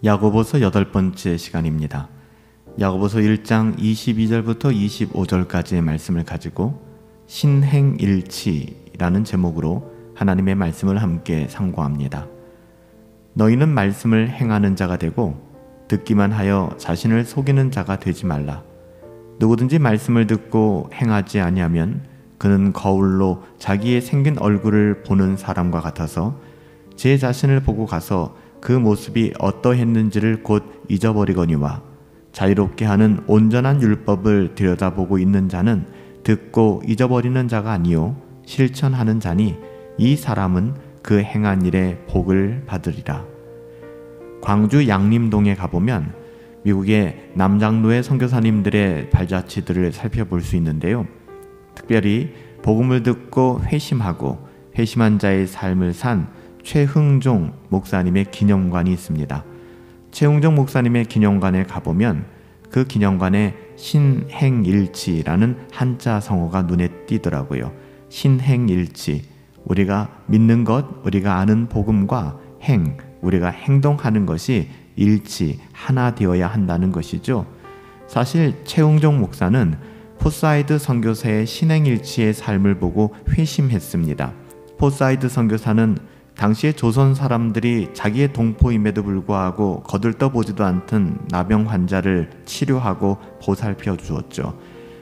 야고보서 8번째 시간입니다. 야고보서 1장 22절부터 25절까지의 말씀을 가지고 신행일치라는 제목으로 하나님의 말씀을 함께 상고합니다. 너희는 말씀을 행하는 자가 되고 듣기만 하여 자신을 속이는 자가 되지 말라. 누구든지 말씀을 듣고 행하지 아니하면 그는 거울로 자기의 생긴 얼굴을 보는 사람과 같아서 제 자신을 보고 가서 그 모습이 어떠했는지를 곧 잊어버리거니와 자유롭게 하는 온전한 율법을 들여다보고 있는 자는 듣고 잊어버리는 자가 아니요 실천하는 자니 이 사람은 그 행한 일에 복을 받으리라. 광주 양림동에 가보면 미국의 남장로의 선교사님들의 발자취들을 살펴볼 수 있는데요. 특별히 복음을 듣고 회심하고 회심한 자의 삶을 산 최흥종 목사님의 기념관이 있습니다. 최흥종 목사님의 기념관에 가보면 그 기념관에 신행일치라는 한자 성어가 눈에 띄더라고요. 신행일치, 우리가 믿는 것, 우리가 아는 복음과 행, 우리가 행동하는 것이 일치, 하나 되어야 한다는 것이죠. 사실 최흥종 목사는 포사이드 선교사의 신행일치의 삶을 보고 회심했습니다. 포사이드 선교사는 당시에 조선 사람들이 자기의 동포임에도 불구하고 거들떠보지도 않던 나병 환자를 치료하고 보살펴 주었죠.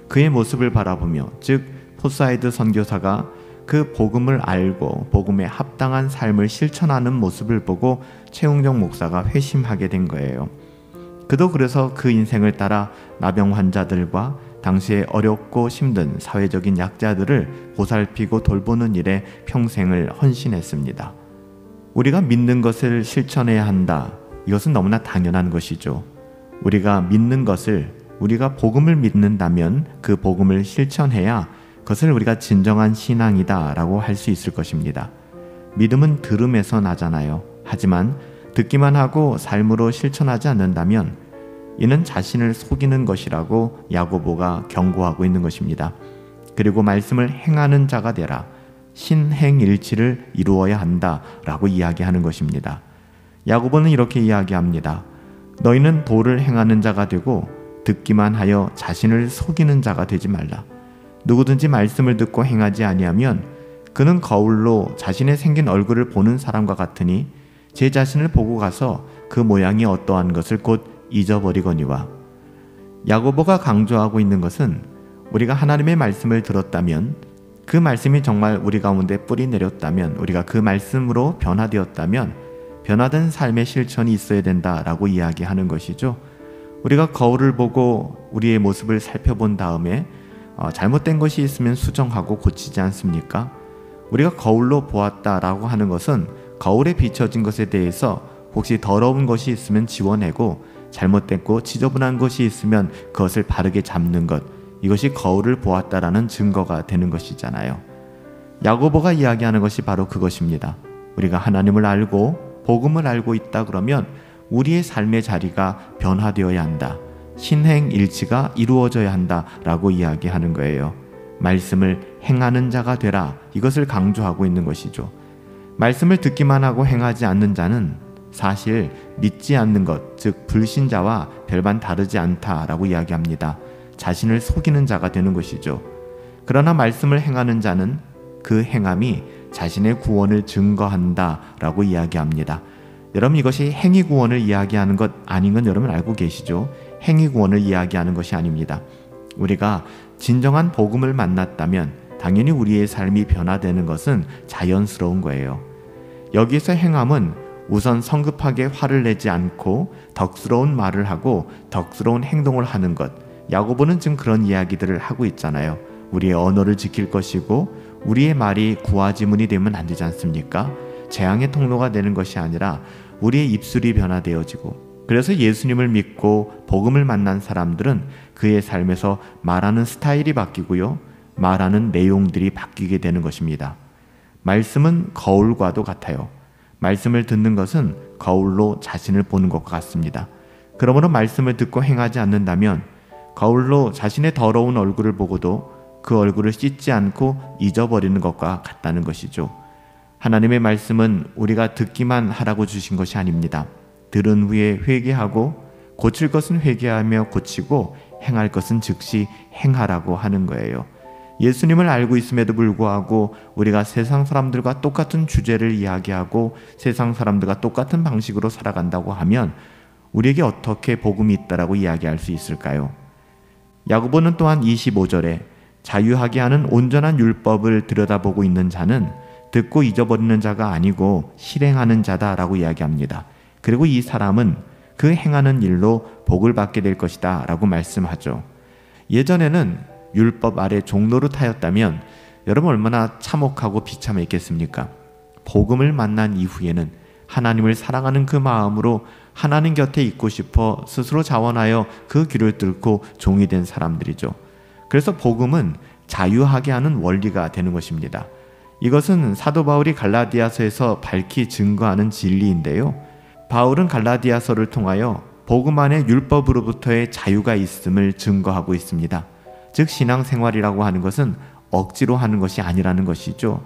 그의 모습을 바라보며, 즉 포사이드 선교사가 그 복음을 알고 복음에 합당한 삶을 실천하는 모습을 보고 최흥종 목사가 회심하게 된 거예요. 그도 그래서 그 인생을 따라 나병 환자들과 당시에 어렵고 힘든 사회적인 약자들을 보살피고 돌보는 일에 평생을 헌신했습니다. 우리가 믿는 것을 실천해야 한다. 이것은 너무나 당연한 것이죠. 우리가 믿는 것을, 우리가 복음을 믿는다면 그 복음을 실천해야 그것을 우리가 진정한 신앙이다 라고 할 수 있을 것입니다. 믿음은 들음에서 나잖아요. 하지만 듣기만 하고 삶으로 실천하지 않는다면 이는 자신을 속이는 것이라고 야고보가 경고하고 있는 것입니다. 그리고 말씀을 행하는 자가 되라. 신행일치를 이루어야 한다 라고 이야기하는 것입니다. 야고보는 이렇게 이야기합니다. 너희는 도를 행하는 자가 되고 듣기만 하여 자신을 속이는 자가 되지 말라. 누구든지 말씀을 듣고 행하지 아니하면 그는 거울로 자신의 생긴 얼굴을 보는 사람과 같으니 제 자신을 보고 가서 그 모양이 어떠한 것을 곧 잊어버리거니와. 야고보가 강조하고 있는 것은 우리가 하나님의 말씀을 들었다면, 그 말씀이 정말 우리 가운데 뿌리 내렸다면, 우리가 그 말씀으로 변화되었다면 변화된 삶의 실천이 있어야 된다라고 이야기하는 것이죠. 우리가 거울을 보고 우리의 모습을 살펴본 다음에 잘못된 것이 있으면 수정하고 고치지 않습니까? 우리가 거울로 보았다라고 하는 것은 거울에 비춰진 것에 대해서 혹시 더러운 것이 있으면 지워내고 잘못됐고 지저분한 것이 있으면 그것을 바르게 잡는 것, 이것이 거울을 보았다라는 증거가 되는 것이잖아요. 야고보가 이야기하는 것이 바로 그것입니다. 우리가 하나님을 알고 복음을 알고 있다 그러면 우리의 삶의 자리가 변화되어야 한다. 신행일치가 이루어져야 한다라고 이야기하는 거예요. 말씀을 행하는 자가 되라. 이것을 강조하고 있는 것이죠. 말씀을 듣기만 하고 행하지 않는 자는 사실 믿지 않는 것, 즉 불신자와 별반 다르지 않다라고 이야기합니다. 자신을 속이는 자가 되는 것이죠. 그러나 말씀을 행하는 자는 그 행함이 자신의 구원을 증거한다라고 이야기합니다. 여러분, 이것이 행위 구원을 이야기하는 것 아닌 건 여러분 알고 계시죠? 행위 구원을 이야기하는 것이 아닙니다. 우리가 진정한 복음을 만났다면 당연히 우리의 삶이 변화되는 것은 자연스러운 거예요. 여기서 행함은 우선 성급하게 화를 내지 않고 덕스러운 말을 하고 덕스러운 행동을 하는 것, 야고보는 지금 그런 이야기들을 하고 있잖아요. 우리의 언어를 지킬 것이고 우리의 말이 구화지문이 되면 안 되지 않습니까? 재앙의 통로가 되는 것이 아니라 우리의 입술이 변화되어지고, 그래서 예수님을 믿고 복음을 만난 사람들은 그의 삶에서 말하는 스타일이 바뀌고요, 말하는 내용들이 바뀌게 되는 것입니다. 말씀은 거울과도 같아요. 말씀을 듣는 것은 거울로 자신을 보는 것과 같습니다. 그러므로 말씀을 듣고 행하지 않는다면 거울로 자신의 더러운 얼굴을 보고도 그 얼굴을 씻지 않고 잊어버리는 것과 같다는 것이죠. 하나님의 말씀은 우리가 듣기만 하라고 주신 것이 아닙니다. 들은 후에 회개하고 고칠 것은 회개하며 고치고 행할 것은 즉시 행하라고 하는 거예요. 예수님을 알고 있음에도 불구하고 우리가 세상 사람들과 똑같은 주제를 이야기하고 세상 사람들과 똑같은 방식으로 살아간다고 하면 우리에게 어떻게 복음이 있다라고 이야기할 수 있을까요? 야고보는 또한 25절에 자유하게 하는 온전한 율법을 들여다보고 있는 자는 듣고 잊어버리는 자가 아니고 실행하는 자다라고 이야기합니다. 그리고 이 사람은 그 행하는 일로 복을 받게 될 것이다 라고 말씀하죠. 예전에는 율법 아래 종노릇하였다면 여러분 얼마나 참혹하고 비참했겠습니까? 복음을 만난 이후에는 하나님을 사랑하는 그 마음으로 하나님 곁에 있고 싶어 스스로 자원하여 그 길을 뚫고 종이 된 사람들이죠. 그래서 복음은 자유하게 하는 원리가 되는 것입니다. 이것은 사도 바울이 갈라디아서에서 밝히 증거하는 진리인데요. 바울은 갈라디아서를 통하여 복음 안에 율법으로부터의 자유가 있음을 증거하고 있습니다. 즉 신앙생활이라고 하는 것은 억지로 하는 것이 아니라는 것이죠.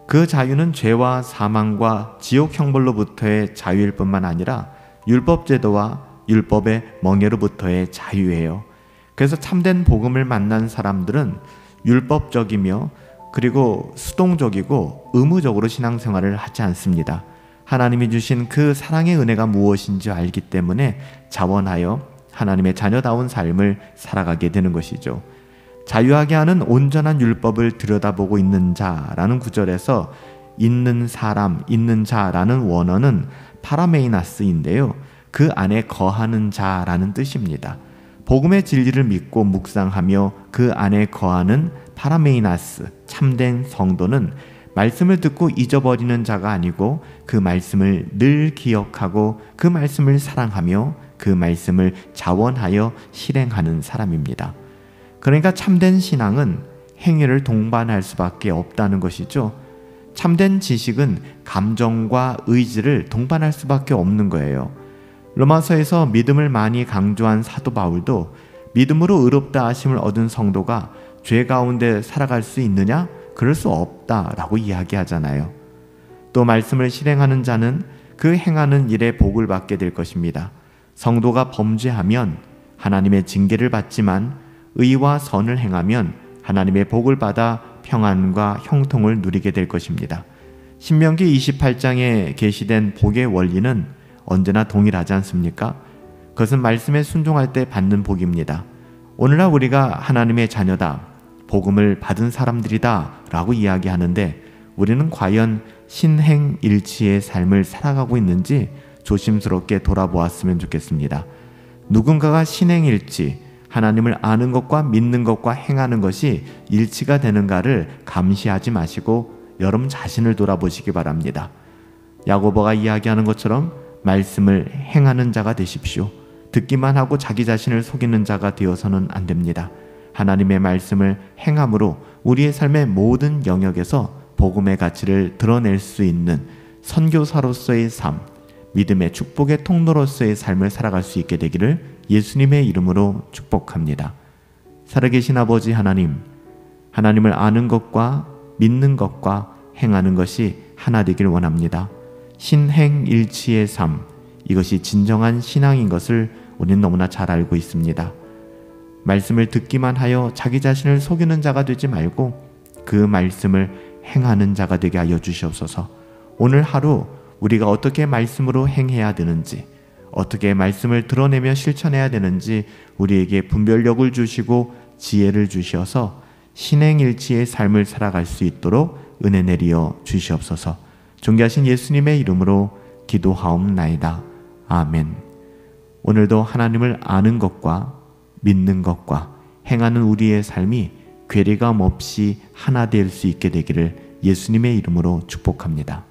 그 자유는 죄와 사망과 지옥 형벌로부터의 자유일 뿐만 아니라 율법제도와 율법의 멍에로부터의 자유예요. 그래서 참된 복음을 만난 사람들은 율법적이며 그리고 수동적이고 의무적으로 신앙생활을 하지 않습니다. 하나님이 주신 그 사랑의 은혜가 무엇인지 알기 때문에 자원하여 하나님의 자녀다운 삶을 살아가게 되는 것이죠. 자유하게 하는 온전한 율법을 들여다보고 있는 자라는 구절에서 있는 사람, 있는 자라는 원어는 파라메이나스인데요. 그 안에 거하는 자라는 뜻입니다. 복음의 진리를 믿고 묵상하며 그 안에 거하는 파라메이나스, 참된 성도는 말씀을 듣고 잊어버리는 자가 아니고 그 말씀을 늘 기억하고 그 말씀을 사랑하며 그 말씀을 자원하여 실행하는 사람입니다. 그러니까 참된 신앙은 행위를 동반할 수밖에 없다는 것이죠. 참된 지식은 감정과 의지를 동반할 수밖에 없는 거예요. 로마서에서 믿음을 많이 강조한 사도 바울도 믿음으로 의롭다 하심을 얻은 성도가 죄 가운데 살아갈 수 있느냐? 그럴 수 없다라고 이야기하잖아요. 또 말씀을 실행하는 자는 그 행하는 일에 복을 받게 될 것입니다. 성도가 범죄하면 하나님의 징계를 받지만 의와 선을 행하면 하나님의 복을 받아 평안과 형통을 누리게 될 것입니다. 신명기 28장에 게시된 복의 원리는 언제나 동일하지 않습니까? 그것은 말씀에 순종할 때 받는 복입니다. 오늘날 우리가 하나님의 자녀다, 복음을 받은 사람들이다 라고 이야기하는데 우리는 과연 신행일치의 삶을 살아가고 있는지 조심스럽게 돌아보았으면 좋겠습니다. 누군가가 신행일치, 하나님을 아는 것과 믿는 것과 행하는 것이 일치가 되는가를 감시하지 마시고 여러분 자신을 돌아보시기 바랍니다. 야고보가 이야기하는 것처럼 말씀을 행하는 자가 되십시오. 듣기만 하고 자기 자신을 속이는 자가 되어서는 안 됩니다. 하나님의 말씀을 행함으로 우리의 삶의 모든 영역에서 복음의 가치를 드러낼 수 있는 선교사로서의 삶, 믿음의 축복의 통로로서의 삶을 살아갈 수 있게 되기를 예수님의 이름으로 축복합니다. 살아계신 아버지 하나님, 하나님을 아는 것과 믿는 것과 행하는 것이 하나 되길 원합니다. 신행일치의 삶, 이것이 진정한 신앙인 것을 우리는 너무나 잘 알고 있습니다. 말씀을 듣기만 하여 자기 자신을 속이는 자가 되지 말고 그 말씀을 행하는 자가 되게 하여 주시옵소서. 오늘 하루 우리가 어떻게 말씀으로 행해야 되는지, 어떻게 말씀을 드러내며 실천해야 되는지 우리에게 분별력을 주시고 지혜를 주셔서 신행일치의 삶을 살아갈 수 있도록 은혜 내리어 주시옵소서. 존귀하신 예수님의 이름으로 기도하옵나이다. 아멘. 오늘도 하나님을 아는 것과 믿는 것과 행하는 우리의 삶이 괴리감 없이 하나 될 수 있게 되기를 예수님의 이름으로 축복합니다.